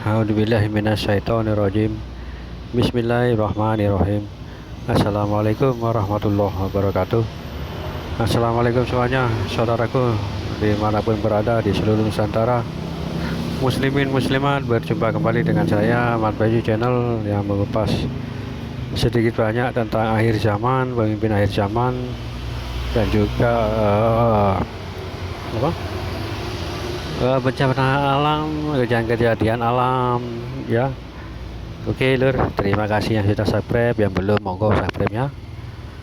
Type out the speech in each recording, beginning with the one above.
A'udzubillahi minasyaitonirrajim. Bismillahirrahmanirrahim. Assalamualaikum warahmatullahi wabarakatuh. Assalamualaikum semuanya, saudaraku dimanapun berada di seluruh Nusantara, muslimin muslimat. Berjumpa kembali dengan saya Mat Bayu Channel yang mengupas sedikit banyak tentang akhir zaman, pemimpin akhir zaman, dan juga bencana alam, kejadian alam ya. Oke lur, terima kasih yang sudah subscribe, yang belum monggo subscribe nya.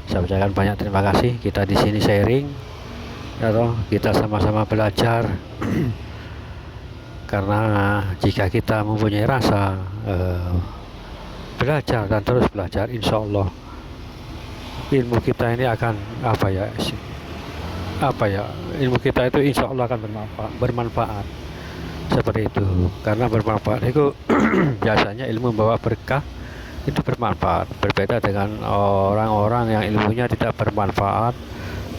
Saya ucapkan banyak terima kasih. Kita di sini sharing ya toh, kita sama-sama belajar. Karena jika kita mempunyai rasa belajar dan terus belajar, insya Allah ilmu kita ini akan ilmu kita itu insya Allah akan bermanfaat seperti itu. Karena bermanfaat itu biasanya ilmu membawa berkah, itu bermanfaat. Berbeda dengan orang-orang yang ilmunya tidak bermanfaat,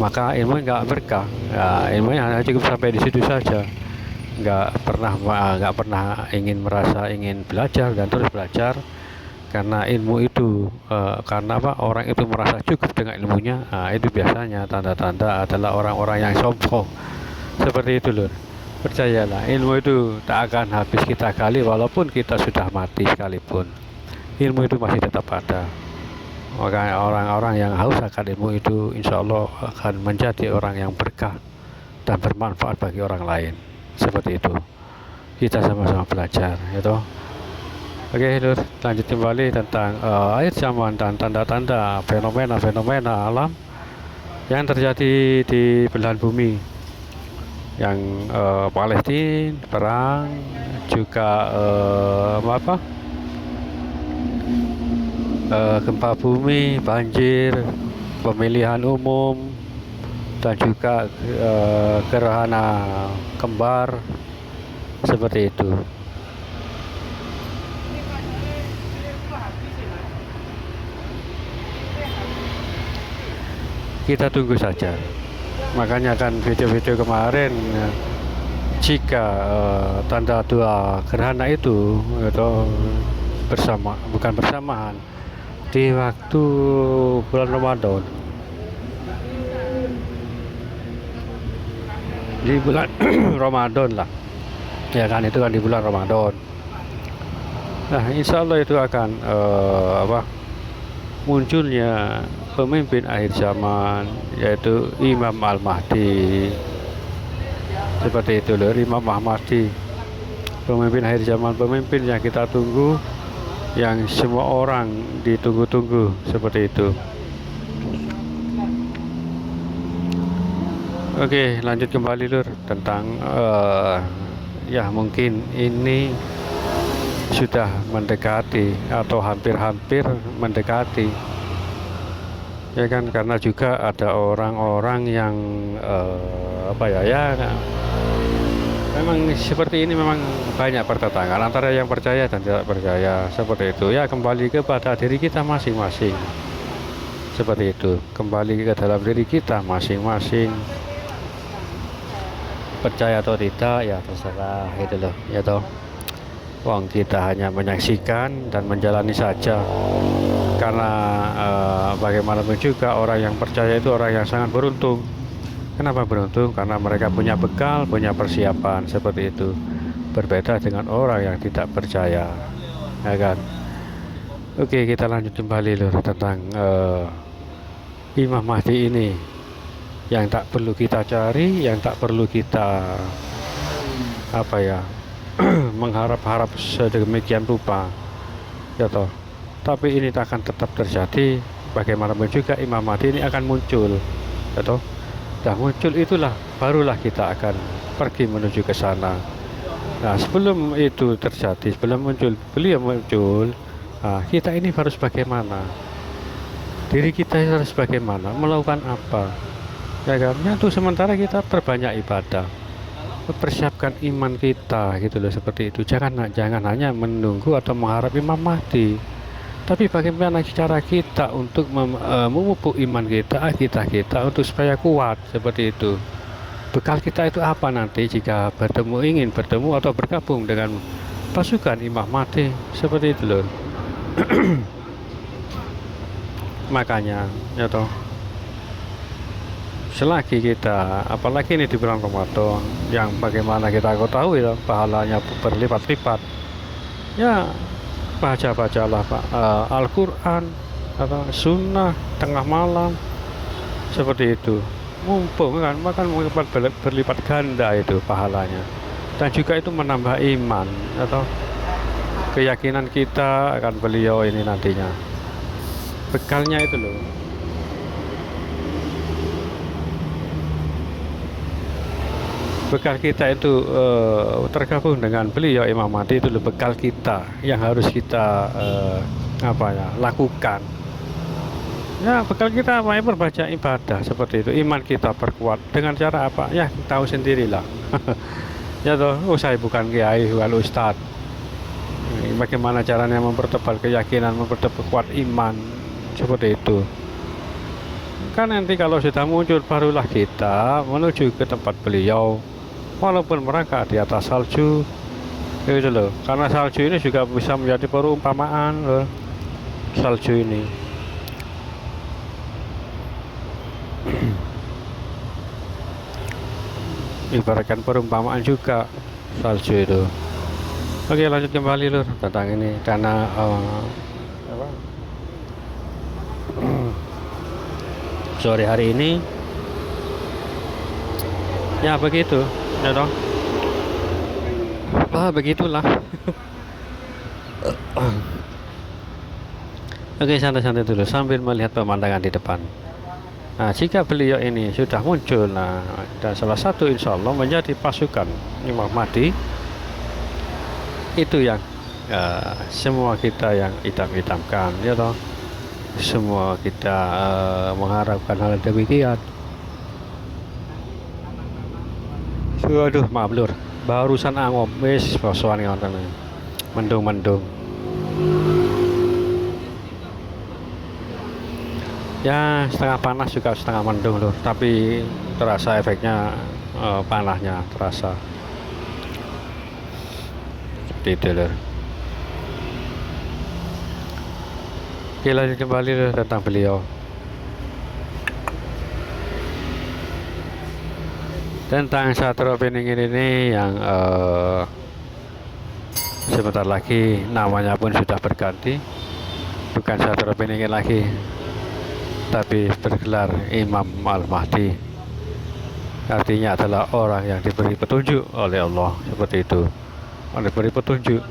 maka ilmu nggak berkah ya, ilmunya hanya cukup sampai di situ saja, nggak pernah ingin belajar dan terus belajar. Karena ilmu itu orang itu merasa cukup dengan ilmunya, itu biasanya tanda-tanda adalah orang-orang yang sombong seperti itu loh. Percayalah, ilmu itu tak akan habis kita gali, walaupun kita sudah mati sekalipun ilmu itu masih tetap ada. Maka orang-orang yang haus akan ilmu itu insya Allah akan menjadi orang yang berkah dan bermanfaat bagi orang lain. Seperti itu, kita sama-sama belajar gitu. Oke lur, lanjut kembali tentang akhir zaman dan tanda-tanda fenomena alam yang terjadi di belahan bumi, yang Palestina perang, juga gempa bumi, banjir, pemilihan umum, dan juga gerhana kembar seperti itu. Kita tunggu saja. Makanya kan video-video kemarin, jika tanda dua gerhana itu bukan bersamaan di waktu bulan Ramadan, di bulan Ramadan lah ya kan, itu kan di bulan Ramadan. Nah insya Allah itu akan munculnya pemimpin akhir zaman, yaitu Imam Al-Mahdi. Seperti itu loh, Imam Al-Mahdi, pemimpin akhir zaman, pemimpin yang kita tunggu, yang semua orang ditunggu-tunggu, seperti itu. Oke, lanjut kembali lur tentang ya mungkin ini sudah mendekati atau hampir mendekati ya kan, karena juga ada orang-orang yang memang seperti ini, memang banyak pertentangan antara yang percaya dan tidak percaya, seperti itu ya. Kembali kepada diri kita masing-masing, seperti itu, kembali ke dalam diri kita masing-masing, percaya atau tidak ya terserah itu loh ya toh. Wong kita hanya menyaksikan dan menjalani saja. Karena bagaimanapun juga orang yang percaya itu orang yang sangat beruntung. Kenapa beruntung? Karena mereka punya bekal, punya persiapan, seperti itu. Berbeda dengan orang yang tidak percaya, ya kan? Oke, kita lanjut kembali lur tentang Imam Mahdi ini, yang tak perlu kita cari, yang tak perlu kita mengharap-harap sedemikian rupa ya toh. Tapi ini akan tetap terjadi. Bagaimanapun juga Imam Mahdi ini akan muncul ya toh. Dah muncul itulah barulah kita akan pergi menuju ke sana. Nah sebelum itu terjadi, sebelum beliau muncul, kita ini harus bagaimana, diri kita harus bagaimana, melakukan apa ya kan. Ya, untuk sementara kita perbanyak ibadah, persiapkan iman kita gitu loh, seperti itu. Jangan hanya menunggu atau mengharap Imam Mahdi, tapi bagaimana cara kita untuk memupuk iman kita untuk supaya kuat, seperti itu. Bekal kita itu apa nanti jika ingin bertemu atau bergabung dengan pasukan Imam Mahdi seperti itu loh. Makanya ya toh, selagi kita, apalagi ini di bulan Ramadan yang bagaimana kita tahu ya, pahalanya berlipat-lipat ya, bacalah Pak, Al-Quran atau Sunnah tengah malam seperti itu, mumpung kan, makan berlipat ganda itu pahalanya, dan juga itu menambah iman atau keyakinan kita akan beliau ini nantinya. Bekalnya itu loh, bekal kita itu tergabung dengan beliau Imam Mahdi itu loh, bekal kita yang harus kita lakukan ya. Bekal kita apa ya, berbaca ibadah seperti itu, iman kita perkuat dengan cara apa ya, tahu sendirilah. Ya toh, saya bukan kiai, bukan ustadz. Bagaimana caranya mempertebal keyakinan, memperkuat iman seperti itu kan. Nanti kalau sudah muncul, barulah kita menuju ke tempat beliau, walaupun mereka di atas salju gitu loh, karena salju ini juga bisa menjadi perumpamaan loh, salju ini. Ibaratkan perumpamaan juga salju itu. Oke, lanjut kembali lur tentang ini, karena sore hari ini ya begitu ya dong, begitulah. Oke, santai-santai dulu sambil melihat pemandangan di depan. Nah, jika beliau ini sudah muncul, nah, dan salah satu insya Allah menjadi pasukan Imam Mahdi, itu yang semua kita yang idam-idamkan ya toh, semua kita mengharapkan hal demikian. Waduh, maaf lur, barusan angop wis posoan ngoten, mendung ya, setengah panas juga setengah mendung lur, tapi terasa efeknya, panasnya terasa seperti itu lur. Oke, lanjut kembali lur tentang beliau. Tentang Satrio Piningin ini yang sebentar lagi namanya pun sudah berganti, bukan Satrio Piningin lagi, tapi bergelar Imam Al-Mahdi, artinya adalah orang yang diberi petunjuk oleh Allah seperti itu. Diberi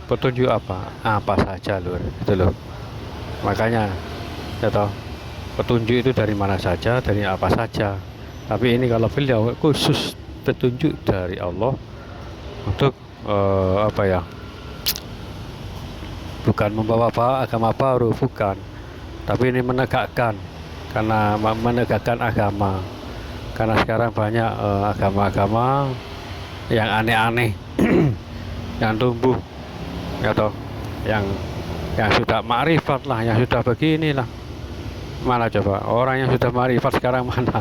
petunjuk apa saja lur, itu loh. Makanya ya toh, petunjuk itu dari mana saja, dari apa saja. Tapi ini kalau beliau khusus petunjuk dari Allah untuk bukan membawa agama baru, bukan, tapi ini menegakkan, karena menegakkan agama. Karena sekarang banyak agama-agama yang aneh-aneh yang tumbuh ya toh, yang sudah ma'rifat lah, yang sudah beginilah. Mana coba orang yang sudah ma'rifat sekarang mana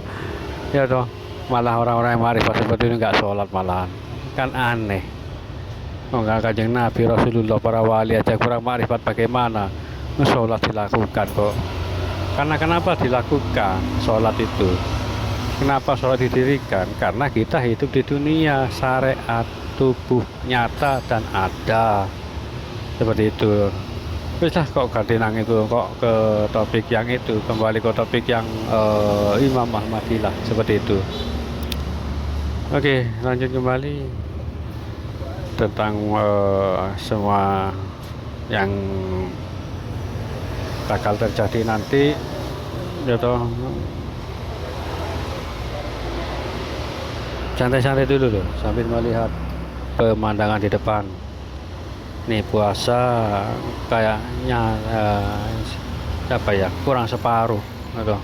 ya toh, malah orang-orang yang ma'rifat seperti ini nggak sholat malahan, kan aneh. Nggak, Kanjeng Nabi, Rasulullah, para wali aja kurang ma'rifat, bagaimana sholat dilakukan kok? Karena kenapa dilakukan sholat itu? Kenapa sholat didirikan? Karena kita hidup di dunia, syariat, tubuh nyata dan ada seperti itu. Bisa kok ganti nang itu, kok ke topik yang itu, kembali ke topik yang Imam Ahmadi lah seperti itu. Oke, lanjut kembali tentang semua yang bakal terjadi nanti ya toh. Santai-santai dulu loh sambil melihat pemandangan di depan. Nih puasa kayaknya kurang separuh gitu.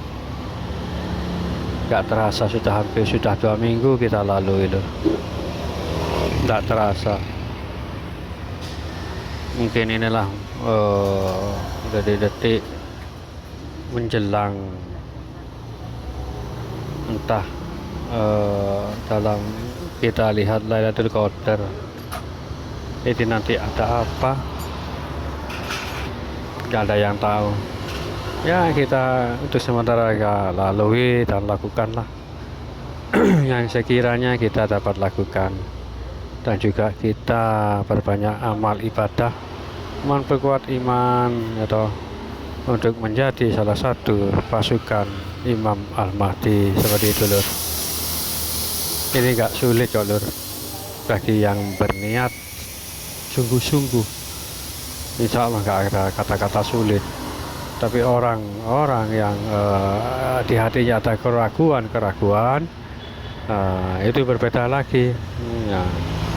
Gak terasa sudah 2 minggu kita lalui loh. Gak terasa. Mungkin inilah detik-detik menjelang, entah dalam kita lihat Lailatul Qadar ini nanti ada apa, nggak ada yang tahu. Ya kita untuk sementara ya lalui dan lakukanlah yang sekiranya kita dapat lakukan, dan juga kita perbanyak amal ibadah memperkuat iman atau untuk menjadi salah satu pasukan Imam Al-Mahdi seperti itu lur. Ini gak sulit kok lur, bagi yang berniat sungguh-sungguh insya Allah gak ada kata-kata sulit. Tapi orang-orang yang di hatinya ada keraguan itu berbeda lagi. Ya,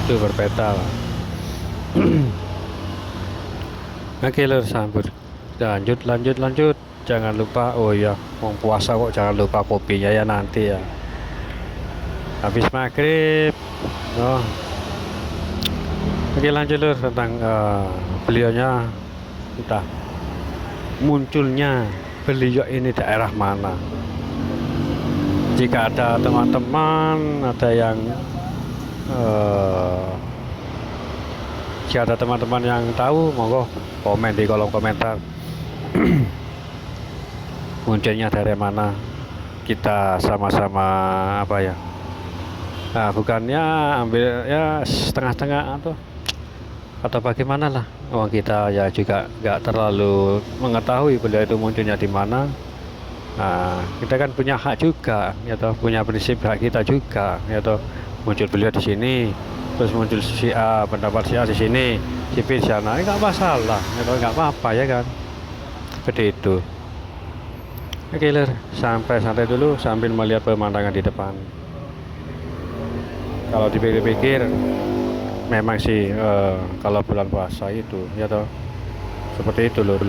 itu berbeda lah. Oke lur, sambut lanjut, jangan lupa, oh ya mau puasa kok jangan lupa kopinya ya nanti ya habis maghrib. Oh. Oke lanjut lur, tentang beliaunya entah munculnya beliau ini daerah mana. Jika ada teman-teman, ada yang jika ada teman-teman yang tahu, monggo komen di kolom komentar. Munculnya dari mana, kita sama-sama apa ya, nah bukannya ambil ya setengah-setengah atau bagaimana lah. Kita ya juga nggak terlalu mengetahui beliau itu munculnya di mana. Nah, kita kan punya hak juga, ya toh, punya prinsip hak kita juga, ya toh. Muncul beliau di sini, terus muncul si A, pendapat si A di sini, si B di sana, nggak masalah, ya toh, nggak apa-apa ya kan, seperti itu. Oke lur, sampai santai dulu sambil melihat pemandangan di depan. Kalau dipikir-pikir, memang sih kalau bulan puasa itu, ya toh, seperti itu lur.